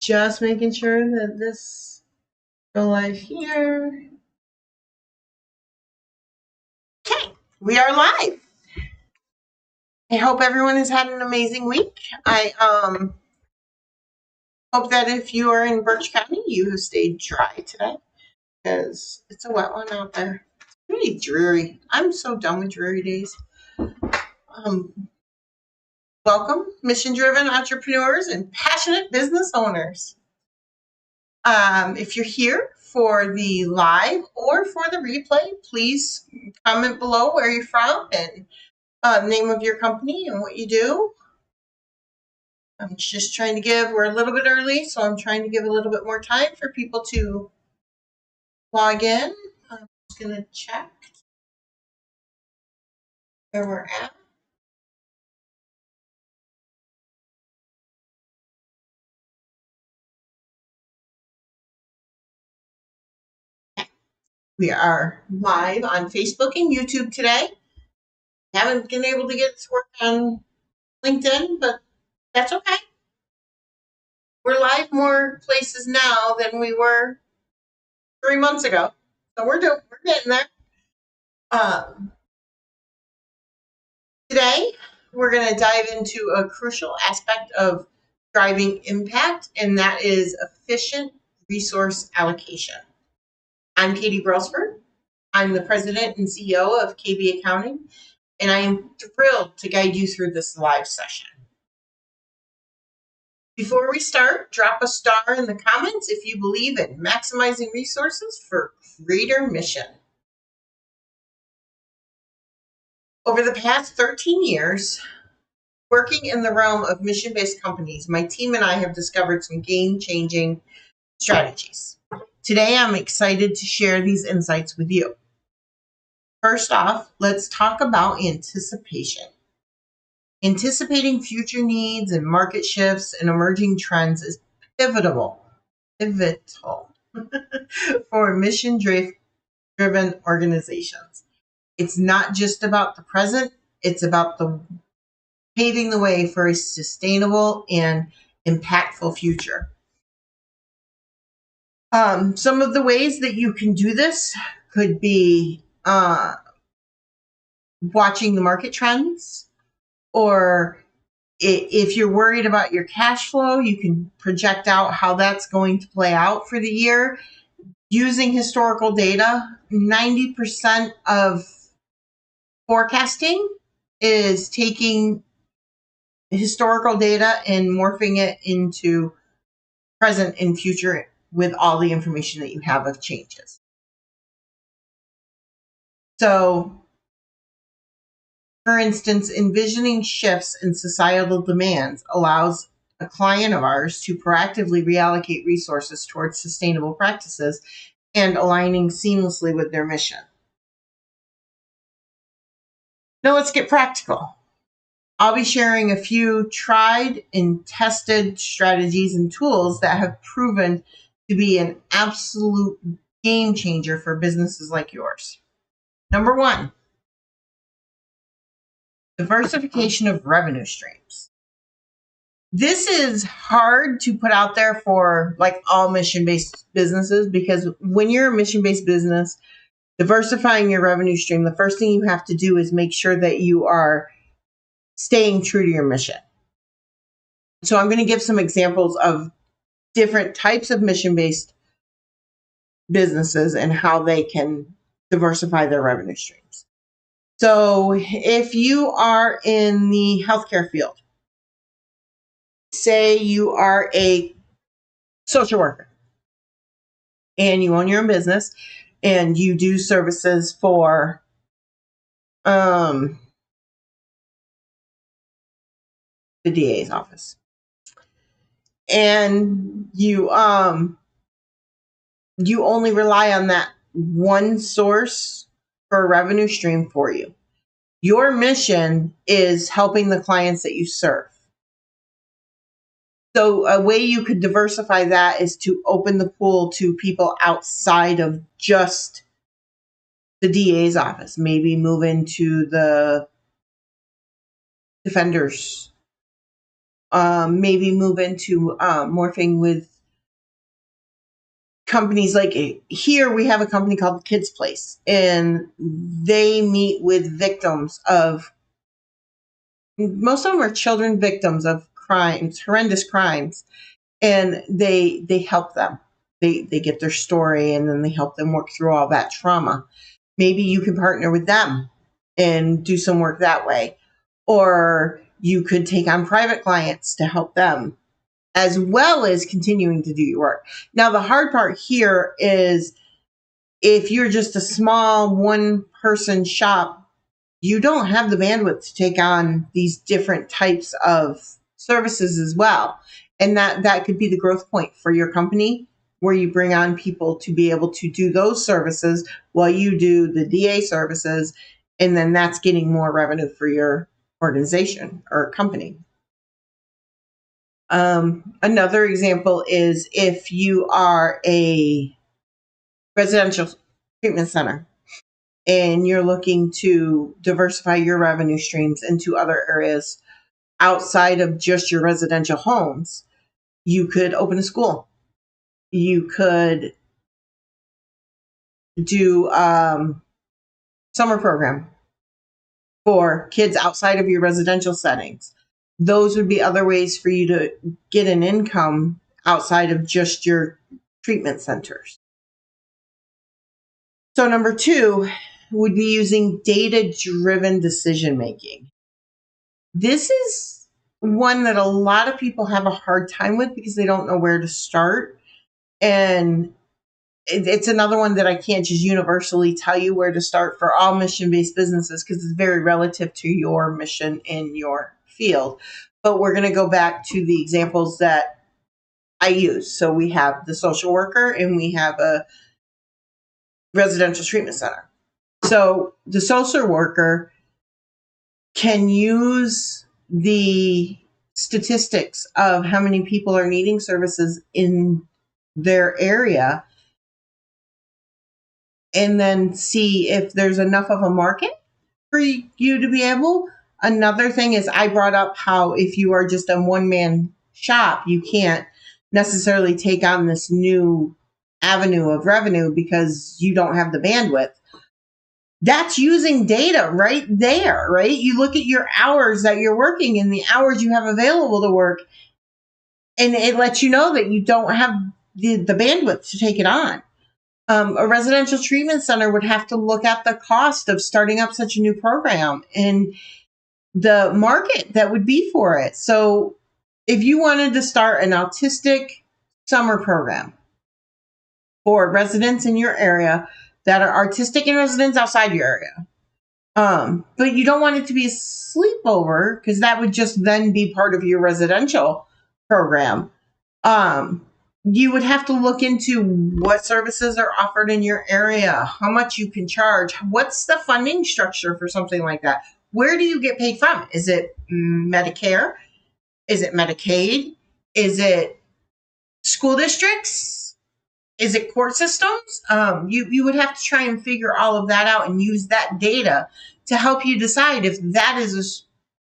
Just making sure that this go live here. Okay, we are live. I hope everyone has had an amazing week. I hope that if you are in Birch County, you have stayed dry today because it's a wet one out there. It's pretty dreary. I'm so done with dreary days. Welcome, mission-driven entrepreneurs and passionate business owners. If you're here for the live or for the replay, please comment below where you're from and name of your company and what you do. I'm just trying to give, we're a little bit early, so I'm trying to give a little bit more time for people to log in. I'm just going to check where we're at. We are live on Facebook and YouTube today. Haven't been able to get to work on LinkedIn, but that's okay. We're live more places now than we were 3 months ago. So we're getting there. Today, we're going to dive into a crucial aspect of driving impact, and that is efficient resource allocation. I'm Katie Brelsford. I'm the president and CEO of KB Accounting, and I am thrilled to guide you through this live session. Before we start, drop a star in the comments if you believe in maximizing resources for greater mission. Over the past 13 years, working in the realm of mission-based companies, my team and I have discovered some game-changing strategies. Today, I'm excited to share these insights with you. First off, let's talk about anticipation. Anticipating future needs and market shifts and emerging trends is pivotal for mission-driven organizations. It's not just about the present, it's about paving the way for a sustainable and impactful future. Some of the ways that you can do this could be watching the market trends, or if you're worried about your cash flow, you can project out how that's going to play out for the year. Using historical data, 90% of forecasting is taking historical data and morphing it into present and future with all the information that you have of changes. So, for instance, envisioning shifts in societal demands allows a client of ours to proactively reallocate resources towards sustainable practices and aligning seamlessly with their mission. Now let's get practical. I'll be sharing a few tried and tested strategies and tools that have proven to be an absolute game changer for businesses like yours. Number 1, diversification of revenue streams. This is hard to put out there for like all mission-based businesses, because when you're a mission-based business, diversifying your revenue stream, the first thing you have to do is make sure that you are staying true to your mission. So I'm going to give some examples of different types of mission-based businesses and how they can diversify their revenue streams. So if you are in the healthcare field, say you are a social worker and you own your own business and you do services for the DA's office, and you only rely on that one source for a revenue stream for you. Your mission is helping the clients that you serve. So a way you could diversify that is to open the pool to people outside of just the DA's office. Maybe move into the defenders. Maybe move into morphing with companies like here we have a company called Kids Place, and they meet with victims of, most of them are children victims of crimes, horrendous crimes, and they help them. They get their story, and then they help them work through all that trauma. Maybe you can partner with them and do some work that way, or you could take on private clients to help them, as well as continuing to do your work. Now, the hard part here is if you're just a small one person shop, you don't have the bandwidth to take on these different types of services as well. And that could be the growth point for your company, where you bring on people to be able to do those services while you do the DA services. And then that's getting more revenue for your organization or company. Another example is if you are a residential treatment center and you're looking to diversify your revenue streams into other areas outside of just your residential homes, you could open a school. You could do summer program for kids outside of your residential settings. Those would be other ways for you to get an income outside of just your treatment centers. So number 2 would be using data-driven decision making. This is one that a lot of people have a hard time with because they don't know where to start. And it's another one that I can't just universally tell you where to start for all mission-based businesses because it's very relative to your mission in your field. But we're going to go back to the examples that I use. So we have the social worker and we have a residential treatment center. So the social worker can use the statistics of how many people are needing services in their area and then see if there's enough of a market for you to be able. Another thing is I brought up how if you are just a one-man shop, you can't necessarily take on this new avenue of revenue because you don't have the bandwidth. That's using data right there, right? You look at your hours that you're working and the hours you have available to work, and it lets you know that you don't have the bandwidth to take it on. A residential treatment center would have to look at the cost of starting up such a new program and the market that would be for it. So if you wanted to start an autistic summer program for residents in your area that are artistic and residents outside your area, but you don't want it to be a sleepover because that would just then be part of your residential program. You would have to look into what services are offered in your area, how much you can charge, what's the funding structure for something like that. Where do you get paid from? Is it Medicare? Is it Medicaid? Is it school districts? Is it court systems? You would have to try and figure all of that out and use that data to help you decide if that is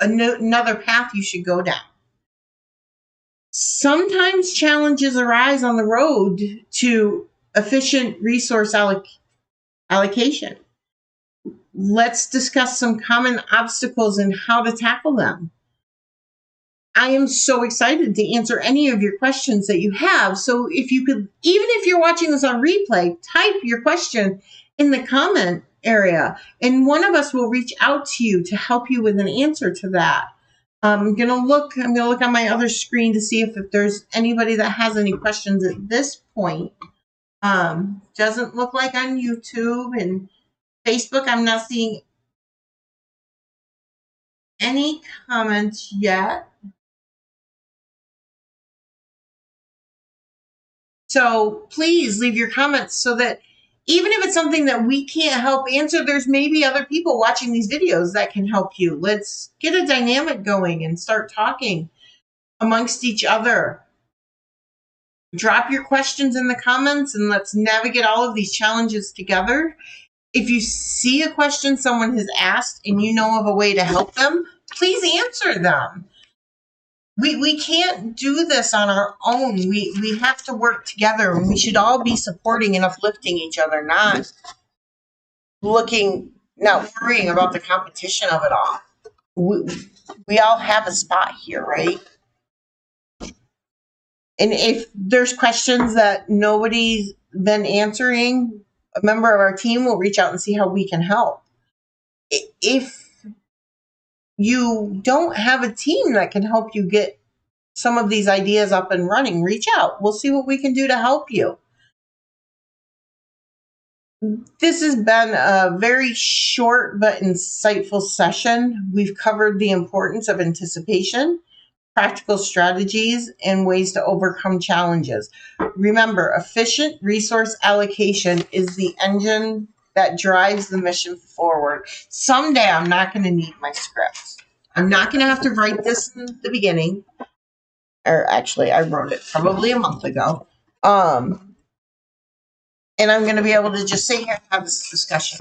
another path you should go down. Sometimes challenges arise on the road to efficient resource allocation. Let's discuss some common obstacles and how to tackle them. I am so excited to answer any of your questions that you have. So if you could, even if you're watching this on replay, type your question in the comment area and one of us will reach out to you to help you with an answer to that. I'm gonna look on my other screen to see if there's anybody that has any questions at this point. Doesn't look like on YouTube and Facebook. I'm not seeing any comments yet. So please leave your comments so that even if it's something that we can't help answer, there's maybe other people watching these videos that can help you. Let's get a dynamic going and start talking amongst each other. Drop your questions in the comments and let's navigate all of these challenges together. If you see a question someone has asked and you know of a way to help them, please answer them. We can't do this on our own. We have to work together, and we should all be supporting and uplifting each other, not worrying about the competition of it all. We all have a spot here, right? And if there's questions that nobody's been answering, a member of our team will reach out and see how we can help. If you don't have a team that can help you get some of these ideas up and running, reach out. We'll see what we can do to help you. This has been a very short but insightful session. We've covered the importance of anticipation, practical strategies, and ways to overcome challenges. Remember, efficient resource allocation is the engine that drives the mission forward. Someday I'm not going to need my script. I'm not going to have to write this in the beginning. Or actually, I wrote it probably a month ago. And I'm going to be able to just sit here and have this discussion.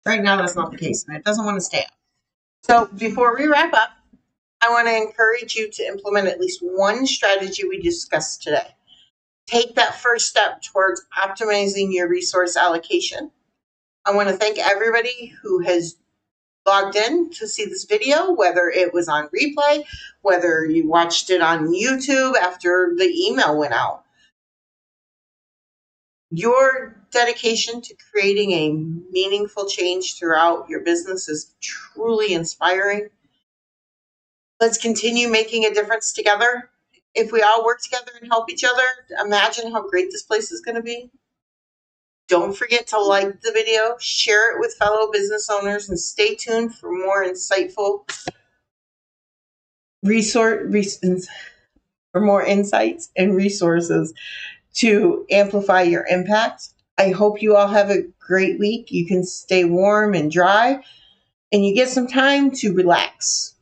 Right now, that's not the case, and it doesn't want to stay up. So before we wrap up, I want to encourage you to implement at least one strategy we discussed today. Take that first step towards optimizing your resource allocation. I want to thank everybody who has logged in to see this video, whether it was on replay, whether you watched it on YouTube after the email went out. Your dedication to creating a meaningful change throughout your business is truly inspiring. Let's continue making a difference together. If we all work together and help each other, imagine how great this place is going to be. Don't forget to like the video, share it with fellow business owners, and stay tuned for more insightful for more insights and resources to amplify your impact. I hope you all have a great week. You can stay warm and dry, and you get some time to relax.